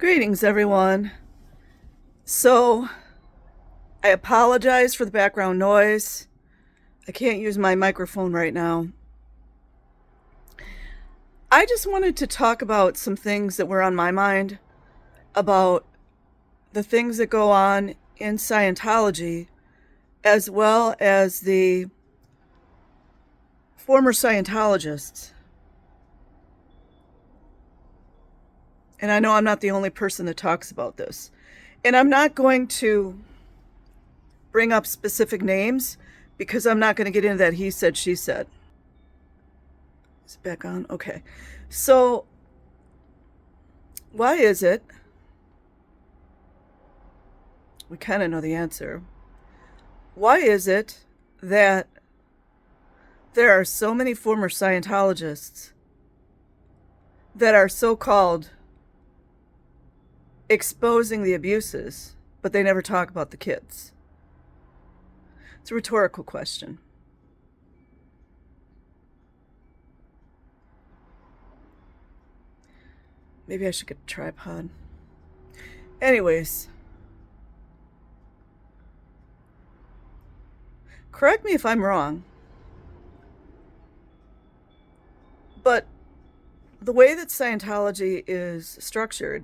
Greetings, everyone. So, I apologize for the background noise. I can't use my microphone right now. I just wanted to talk about some things that were on my mind about the things that go on in Scientology, as well as the former Scientologists. And I know I'm not the only person that talks about this. And I'm not going to bring up specific names because I'm not going to get into that he said, she said. Is it back on? Okay. So, why is it? We kind of know the answer. Why is it that there are so many former Scientologists that are so-called exposing the abuses, but they never talk about the kids? It's a rhetorical question. Maybe I should get a tripod. Anyways, correct me if I'm wrong, but the way that Scientology is structured,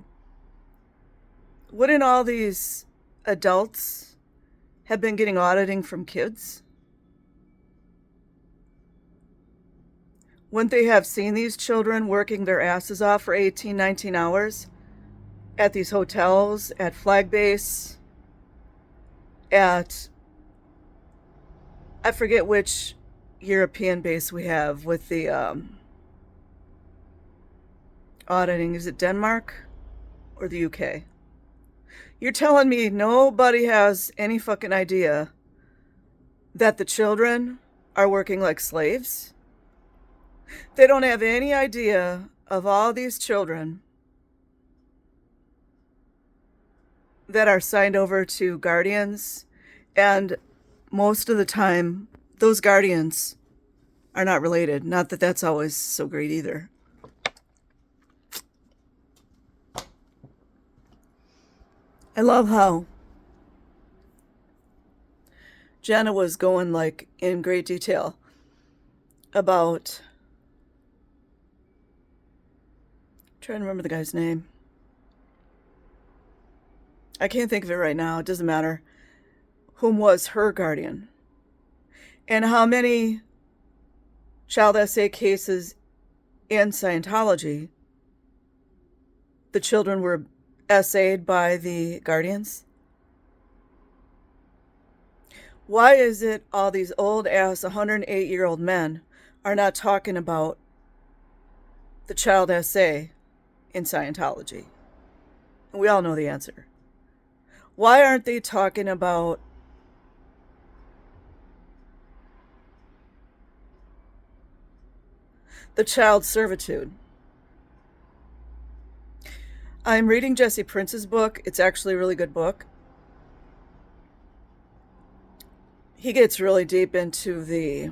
wouldn't all these adults have been getting auditing from kids? Wouldn't they have seen these children working their asses off for 18, 19 hours at these hotels, at Flag Base, at, I forget which European base we have with the auditing. Is it Denmark or the UK? You're telling me nobody has any fucking idea that the children are working like slaves? They don't have any idea of all these children that are signed over to guardians, and most of the time, those guardians are not related. Not that that's always so great either. I love how Jenna was going like in great detail about, I'm trying to remember the guy's name. I can't think of it right now. It doesn't matter. Whom was her guardian? And how many child SA cases in Scientology the children were SA'd by the guardians? Why is it all these old ass 108-year-old men are not talking about the child SA in Scientology? We all know the answer. Why aren't they talking about the child servitude? I'm reading Jesse Prince's book. It's actually a really good book. He gets really deep into the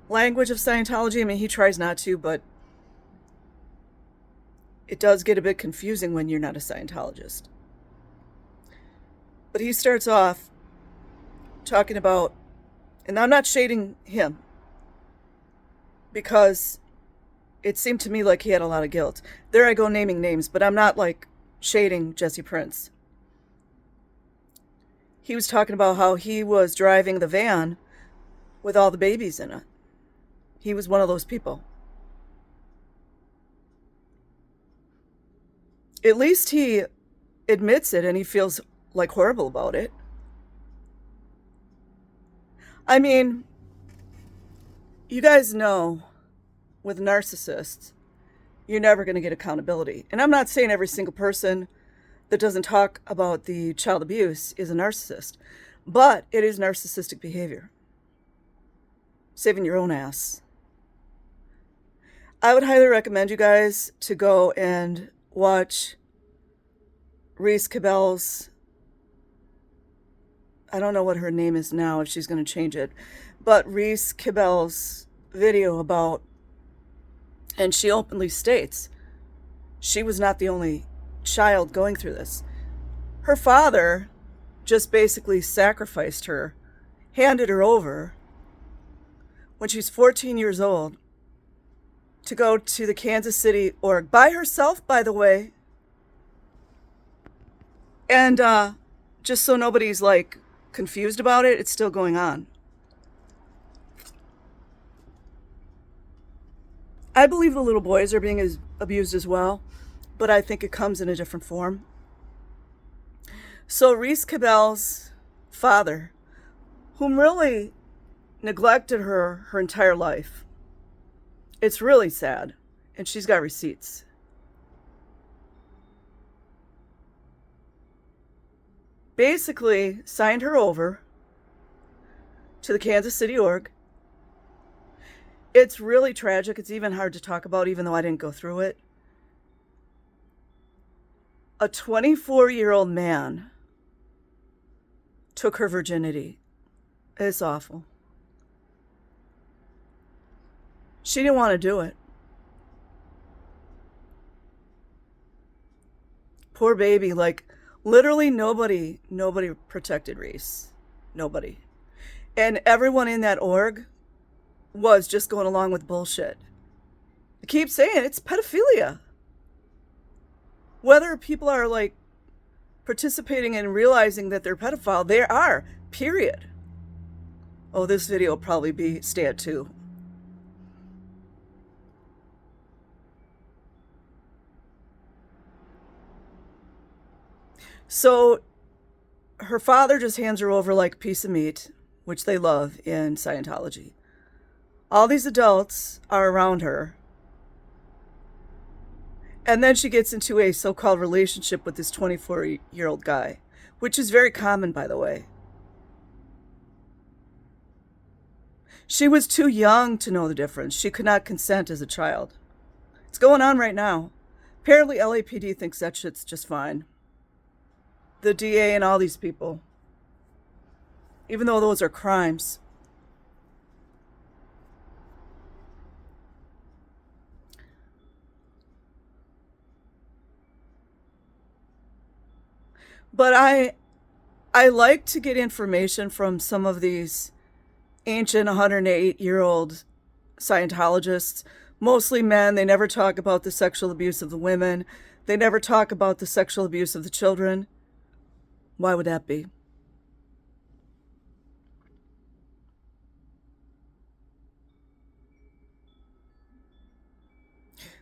language of Scientology. I mean, he tries not to, but it does get a bit confusing when you're not a Scientologist. But he starts off talking about, and I'm not shading him, because it seemed to me like he had a lot of guilt. There I go naming names, but I'm not like shading Jesse Prince. He was talking about how he was driving the van with all the babies in it. He was one of those people. At least he admits it and he feels like horrible about it. I mean, you guys know with narcissists, you're never going to get accountability. And I'm not saying every single person that doesn't talk about the child abuse is a narcissist, but it is narcissistic behavior. Saving your own ass. I would highly recommend you guys to go and watch Reese Cabell's, I don't know what her name is now, if she's going to change it, but Reese Cabell's video about, and she openly states she was not the only child going through this. Her father just basically sacrificed her, handed her over when she was 14 years old to go to the Kansas City org by herself, by the way. And just so nobody's like confused about it, it's still going on. I believe the little boys are being abused as well, but I think it comes in a different form. So Reese Cabell's father, whom really neglected her entire life, it's really sad, and she's got receipts. Basically signed her over to the Kansas City org. It's really tragic. It's even hard to talk about, even though I didn't go through it. A 24-year-old man took her virginity. It's awful. She didn't want to do it. Poor baby. Like, literally nobody protected Reese. Nobody. And everyone in that org was just going along with bullshit. I keep saying it's pedophilia. Whether people are like participating and realizing that they're pedophile, they are, period. Oh, this video will probably be stay at 2. So her father just hands her over like a piece of meat, which they love in Scientology. All these adults are around her. And then she gets into a so-called relationship with this 24-year-old guy, which is very common, by the way. She was too young to know the difference. She could not consent as a child. It's going on right now. Apparently LAPD thinks that shit's just fine. The DA and all these people. Even though those are crimes. But I like to get information from some of these ancient 108-year-old Scientologists, mostly men. They never talk about the sexual abuse of the women. They never talk about the sexual abuse of the children. Why would that be?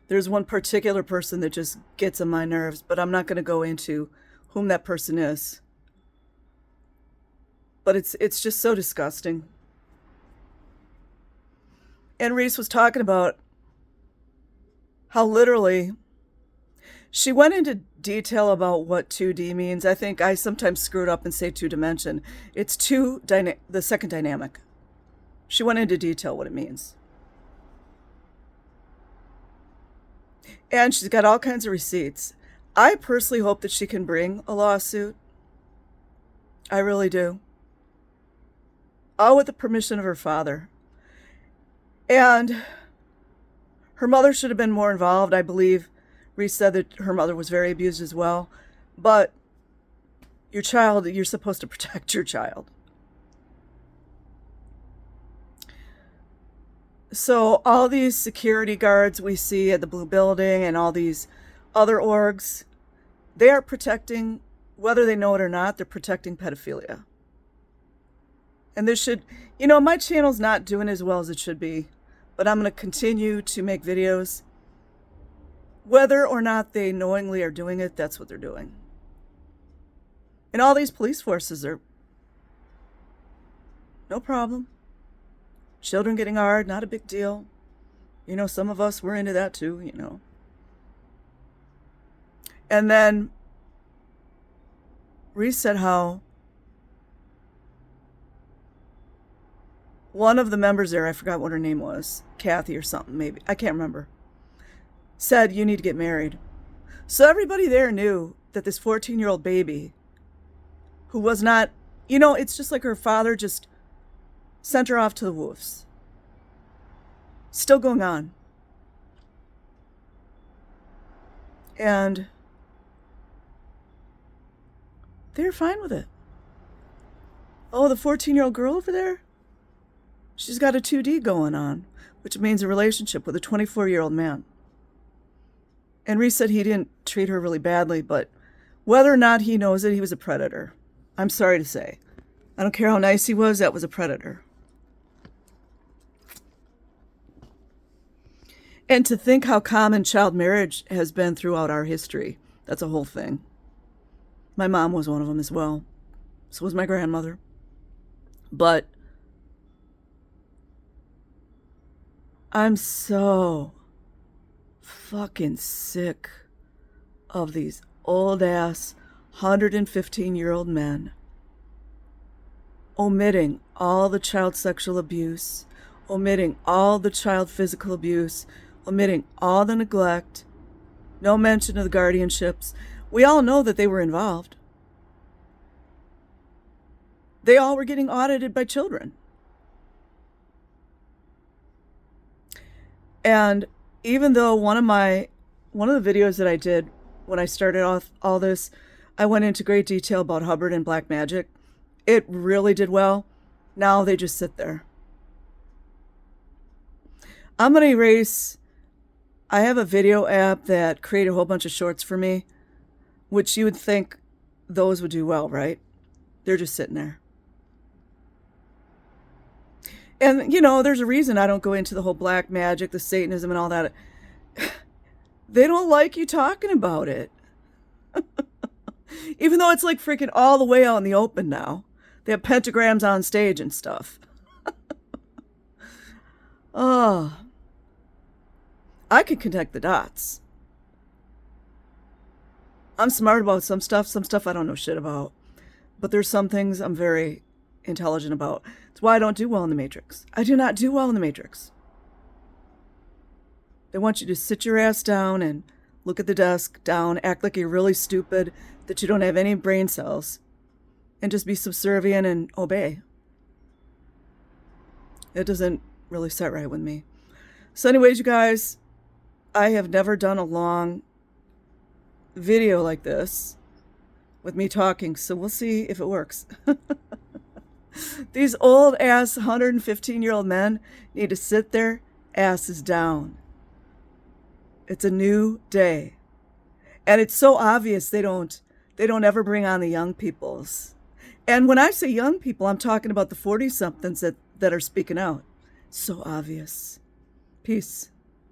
There's one particular person that just gets on my nerves, but I'm not going to go into whom that person is. But it's just so disgusting. And Reese was talking about how literally she went into detail about what 2D means. I think I sometimes screw it up and say 2-dimension. It's the second dynamic. She went into detail what it means. And she's got all kinds of receipts. I personally hope that she can bring a lawsuit. I really do. All with the permission of her father. And her mother should have been more involved. I believe Reese said that her mother was very abused as well. But your child, you're supposed to protect your child. So all these security guards we see at the Blue Building and all these other orgs, they are protecting, whether they know it or not, they're protecting pedophilia. And this should, my channel's not doing as well as it should be, but I'm going to continue to make videos. Whether or not they knowingly are doing it, that's what they're doing. And all these police forces are, no problem. Children getting hard, not a big deal. Some of us were into that too, And then Reese said how one of the members there, I forgot what her name was, Kathy or something, maybe, I can't remember, said, you need to get married. So everybody there knew that this 14-year-old baby, who was not, it's just like her father just sent her off to the wolves. Still going on. And they're fine with it. Oh, the 14-year-old girl over there? She's got a 2D going on, which means a relationship with a 24-year-old man. And Reese said he didn't treat her really badly, but whether or not he knows it, he was a predator. I'm sorry to say. I don't care how nice he was, that was a predator. And to think how common child marriage has been throughout our history. That's a whole thing. My mom was one of them as well. So was my grandmother. But I'm so fucking sick of these old ass 115-year-old men omitting all the child sexual abuse, omitting all the child physical abuse, omitting all the neglect, no mention of the guardianships. We all know that they were involved. They all were getting audited by children. And even though one of the videos that I did when I started off all this, I went into great detail about Hubbard and black magic. It really did well. Now they just sit there. I'm going to erase. I have a video app that created a whole bunch of shorts for me, which you would think those would do well, right? They're just sitting there. And, there's a reason I don't go into the whole black magic, the Satanism and all that. They don't like you talking about it. Even though it's like freaking all the way out in the open now. They have pentagrams on stage and stuff. Oh. I can connect the dots. I'm smart about some stuff I don't know shit about. But there's some things I'm very intelligent about. It's why I don't do well in the Matrix. I do not do well in the Matrix. They want you to sit your ass down and look at the desk down, act like you're really stupid, that you don't have any brain cells, and just be subservient and obey. It doesn't really set right with me. So anyways, you guys, I have never done a long video like this with me talking, so we'll see if it works. These old ass 115-year-old men need to sit their asses down. It's a new day. And it's so obvious they don't ever bring on the young peoples. And when I say young people, I'm talking about the 40-somethings that are speaking out. So obvious. Peace.